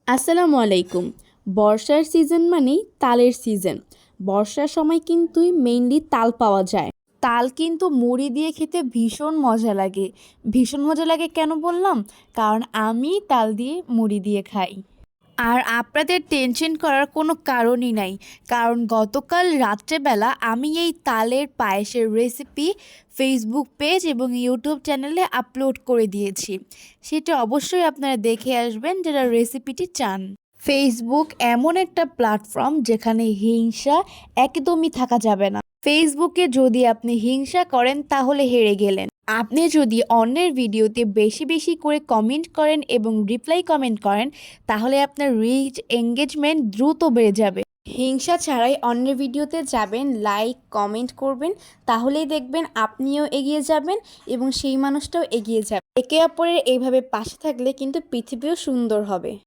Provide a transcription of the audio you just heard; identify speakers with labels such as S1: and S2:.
S1: আসসালামু আলাইকুম। বর্ষার সিজন মানেই তালের সিজন। বর্ষার সময় কিন্তু মেইনলি তাল পাওয়া যায়। তাল কিন্তু মুড়ি দিয়ে খেতে ভীষণ মজা লাগে। ভীষণ মজা লাগে কেন বললাম? কারণ আমি তাল দিয়ে মুড়ি দিয়ে খাই। আর আপনাদের টেনশন করার কোনো কারণই নাই, কারণ গতকাল রাত্রেবেলা আমি এই তালের পায়েসের রেসিপি ফেসবুক পেজ এবং ইউটিউব চ্যানেলে আপলোড করে দিয়েছি। সেটা অবশ্যই আপনারা দেখে আসবেন যারা রেসিপিটি চান। ফেসবুক এমন একটা প্ল্যাটফর্ম যেখানে হিংসা একদমই থাকা যাবে না। ফেসবুকে যদি আপনি হিংসা করেন তাহলে হেরে গেলেন। আপনি যদি অন্যের ভিডিওতে বেশি বেশি করে কমেন্ট করেন এবং রিপ্লাই কমেন্ট করেন তাহলে আপনার রিচ এঙ্গেজমেন্ট দ্রুত বেড়ে যাবে। হিংসা ছাড়াই অন্যের ভিডিওতে যাবেন, লাইক কমেন্ট করবেন, তাহলেই দেখবেন আপনিও এগিয়ে যাবেন এবং সেই মানুষটাও এগিয়ে যাবে। একে অপরের এইভাবে পাশে থাকলে কিন্তু পৃথিবীও সুন্দর হবে।